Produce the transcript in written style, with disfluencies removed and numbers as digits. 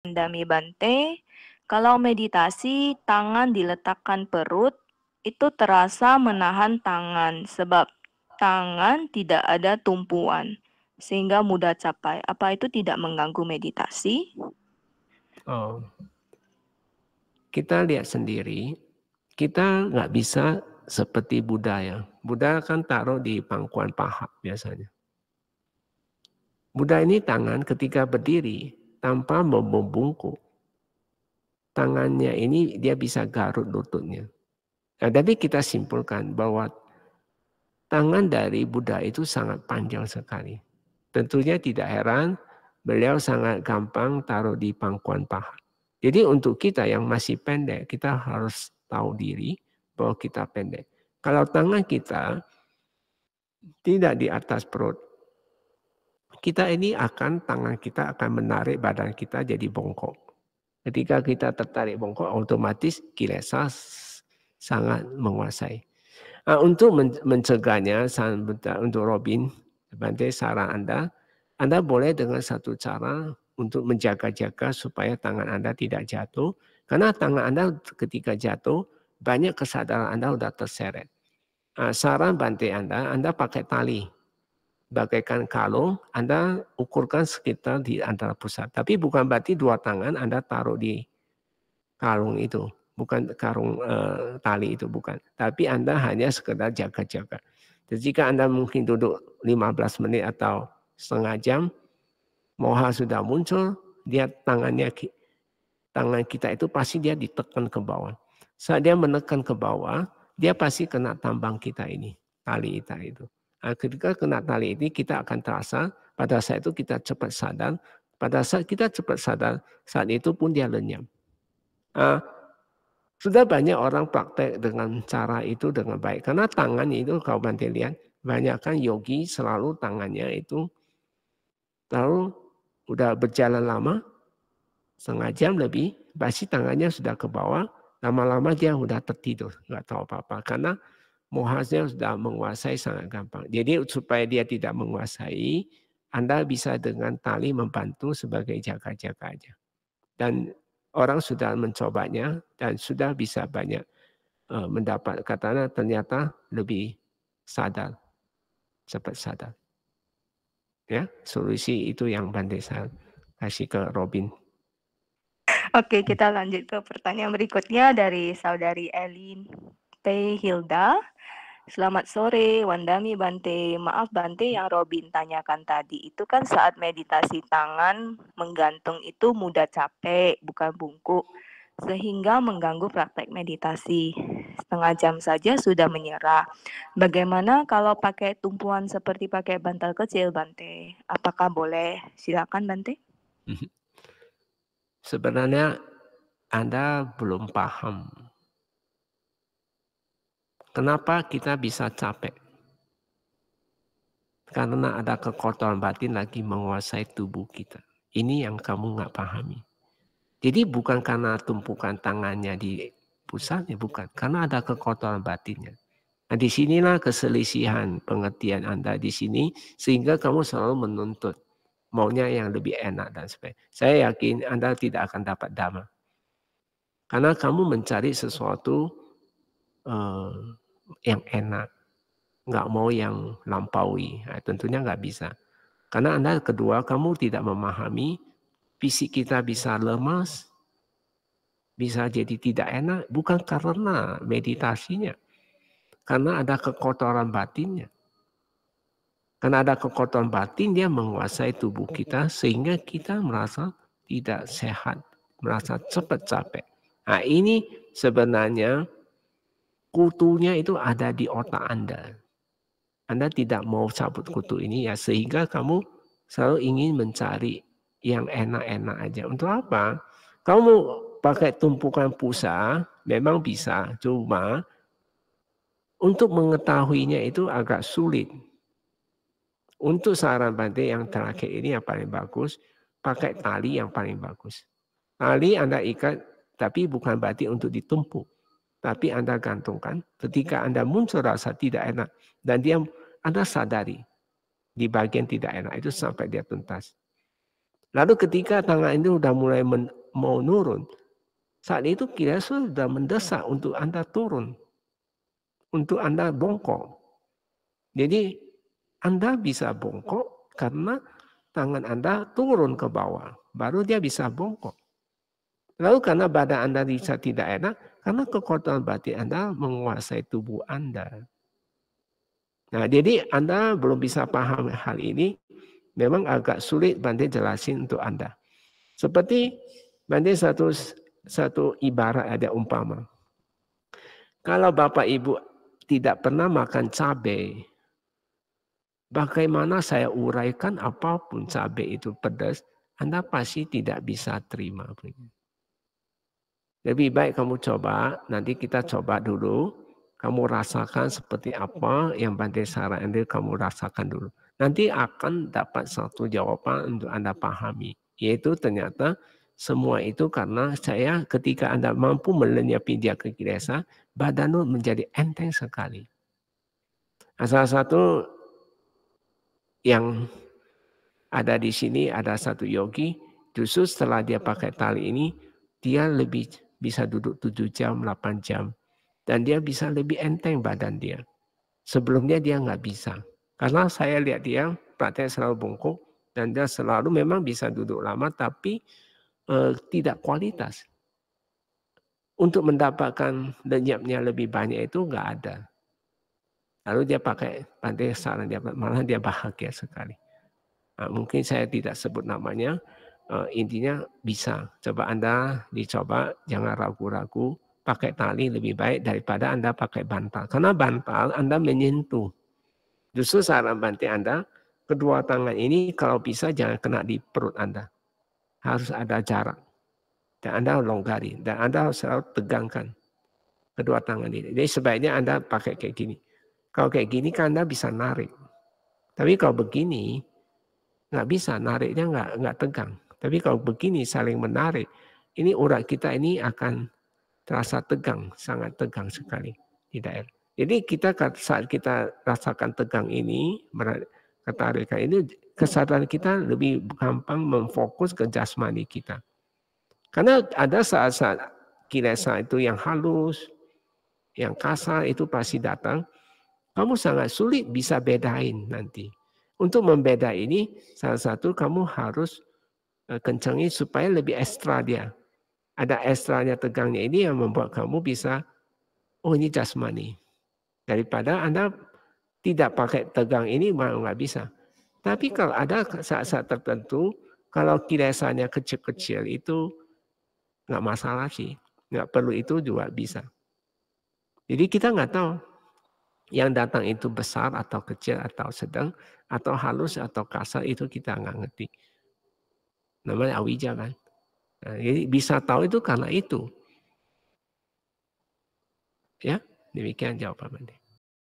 Dami Bante, kalau meditasi tangan diletakkan perut, itu terasa menahan tangan sebab tangan tidak ada tumpuan sehingga mudah capai. Apa itu tidak mengganggu meditasi? Oh, kita lihat sendiri, kita nggak bisa seperti Buddha ya. Buddha kan taruh di pangkuan paha biasanya. Buddha ini tangan ketika berdiri tanpa membungkuk. Tangannya ini dia bisa garut lututnya. Nah, tapi kita simpulkan bahwa tangan dari Buddha itu sangat panjang sekali. Tentunya tidak heran beliau sangat gampang taruh di pangkuan paha. Jadi untuk kita yang masih pendek, kita harus tahu diri bahwa kita pendek. Kalau tangan kita tidak di atas perut, tangan kita akan menarik badan kita jadi bongkok. Ketika kita tertarik bongkok, otomatis kilesa sangat menguasai. Untuk mencegahnya, untuk Robin, sebagai saran Anda boleh dengan satu cara untuk menjaga-jaga supaya tangan Anda tidak jatuh. Karena tangan Anda ketika jatuh, banyak kesadaran Anda sudah terseret. Saran Bante Anda pakai tali. Bagaikan kalung, Anda ukurkan sekitar di antara pusat. Tapi bukan berarti dua tangan Anda taruh di kalung itu. Bukan karung tali itu, bukan. Tapi Anda hanya sekedar jaga-jaga. Jadi jika Anda mungkin duduk 15 menit atau setengah jam, moha sudah muncul, dia tangan kita itu pasti dia ditekan ke bawah. Saat dia menekan ke bawah, dia pasti kena tambang kita ini, tali kita itu. Ketika kena tali ini kita akan terasa, pada saat itu kita cepat sadar, pada saat kita cepat sadar, saat itu pun dia lenyap. Sudah banyak orang praktek dengan cara itu dengan baik. Karena tangan itu kalau Bante lihat, banyak kan yogi selalu tangannya itu tahu udah berjalan lama, setengah jam lebih, pasti tangannya sudah ke bawah, lama-lama dia sudah tertidur, nggak tahu apa-apa. Karena mohasnya sudah menguasai sangat gampang. Jadi supaya dia tidak menguasai, Anda bisa dengan tali membantu sebagai jaga-jaga aja. Dan orang sudah mencobanya dan sudah bisa banyak mendapat katanya ternyata lebih sadar, cepat sadar. Ya, solusi itu yang Bante saya kasih ke Robin. Oke, kita lanjut ke pertanyaan berikutnya dari saudari Elin P. Hilda. Selamat sore, Wandami Bante. Maaf Bante, yang Robin tanyakan tadi itu kan saat meditasi tangan menggantung itu mudah capek, bukan bungkuk, sehingga mengganggu praktek meditasi. Setengah jam saja sudah menyerah. Bagaimana kalau pakai tumpuan seperti pakai bantal kecil, Bante? Apakah boleh? Silakan, Bante. Sebenarnya Anda belum paham kenapa kita bisa capek. Karena ada kekotoran batin lagi menguasai tubuh kita. Ini yang kamu nggak pahami. Jadi bukan karena tumpukan tangannya di pusatnya, bukan. Karena ada kekotoran batinnya. Nah disinilah keselisihan pengertian Anda di sini. Sehingga kamu selalu menuntut. Maunya yang lebih enak dan sebagainya. Saya yakin Anda tidak akan dapat dhamma. Karena kamu mencari sesuatu yang enak. Nggak mau yang lampaui. Nah, tentunya nggak bisa. Karena Anda kedua, kamu tidak memahami fisik kita bisa lemas, bisa jadi tidak enak, bukan karena meditasinya. Karena ada kekotoran batinnya. Karena ada kekotoran batin, dia menguasai tubuh kita sehingga kita merasa tidak sehat, merasa cepat capek. Nah ini sebenarnya kutunya itu ada di otak Anda. Anda tidak mau cabut kutu ini ya sehingga kamu selalu ingin mencari yang enak-enak aja. Untuk apa? Kamu pakai tumpukan pusat memang bisa, cuma untuk mengetahuinya itu agak sulit. Untuk saran Bante yang terakhir ini yang paling bagus, pakai tali yang paling bagus. Tali Anda ikat, tapi bukan berarti untuk ditumpuk. Tapi Anda gantungkan, ketika Anda muncul rasa tidak enak, dan Anda sadari, di bagian tidak enak itu sampai dia tuntas. Lalu ketika tangan itu sudah mulai mau nurun, saat itu kilesa sudah mendesak untuk Anda turun, untuk Anda bongkok. Jadi Anda bisa bongkok karena tangan Anda turun ke bawah, baru dia bisa bongkok. Lalu karena badan Anda bisa tidak enak, karena kekuatan batin Anda menguasai tubuh Anda. Nah, jadi Anda belum bisa paham hal ini, memang agak sulit Bante jelasin untuk Anda. Seperti Bante satu ibarat ada umpama. Kalau Bapak Ibu tidak pernah makan cabai, bagaimana saya uraikan apapun cabai itu pedas, Anda pasti tidak bisa terima. Lebih baik kamu coba, nanti kita coba dulu. Kamu rasakan seperti apa yang Bante sarankan, kamu rasakan dulu. Nanti akan dapat satu jawaban untuk Anda pahami. Yaitu ternyata semua itu karena saya ketika Anda mampu melenyapi dia ke kilesa, badan menjadi enteng sekali. Salah satu yang ada di sini ada satu yogi, justru setelah dia pakai tali ini, dia lebih bisa duduk 7 jam, 8 jam. Dan dia bisa lebih enteng badan dia. Sebelumnya dia nggak bisa. Karena saya lihat dia praktek selalu bongkok, dan dia selalu memang bisa duduk lama, tapi tidak kualitas. Untuk mendapatkan lenyapnya lebih banyak itu nggak ada. Lalu dia pakai Bante saran dia, malah dia bahagia sekali. Nah, mungkin saya tidak sebut namanya, intinya bisa. Coba Anda dicoba, jangan ragu-ragu. Pakai tali lebih baik daripada Anda pakai bantal. Karena bantal Anda menyentuh. Justru saran Bante Anda, kedua tangan ini kalau bisa jangan kena di perut Anda. Harus ada jarak. Dan Anda longgari. Dan Anda harus selalu tegangkan kedua tangan ini. Jadi sebaiknya Anda pakai kayak gini. Kalau kayak gini kan Anda bisa narik. Tapi kalau begini, nggak bisa, nariknya nggak tegang. Tapi kalau begini saling menarik, ini urat kita ini akan terasa tegang, sangat tegang sekali di daerah. Jadi kita saat kita rasakan tegang ini, ketarikan ini, kesadaran kita lebih gampang memfokus ke jasmani kita. Karena ada saat-saat kilesa itu yang halus, yang kasar itu pasti datang, kamu sangat sulit bisa bedain nanti. Untuk membeda ini, salah satu kamu harus kencangi supaya lebih ekstra dia. Ada ekstranya tegangnya ini yang membuat kamu bisa, oh ini jasmani. Daripada Anda tidak pakai tegang ini, malah nggak bisa. Tapi kalau ada saat-saat tertentu, kalau kilesanya kecil-kecil itu nggak masalah sih. Nggak perlu itu juga bisa. Jadi kita nggak tahu yang datang itu besar atau kecil atau sedang atau halus atau kasar itu kita nggak ngerti. Namanya awija kan. Nah, jadi bisa tahu itu karena itu. Ya, demikian jawaban Bante.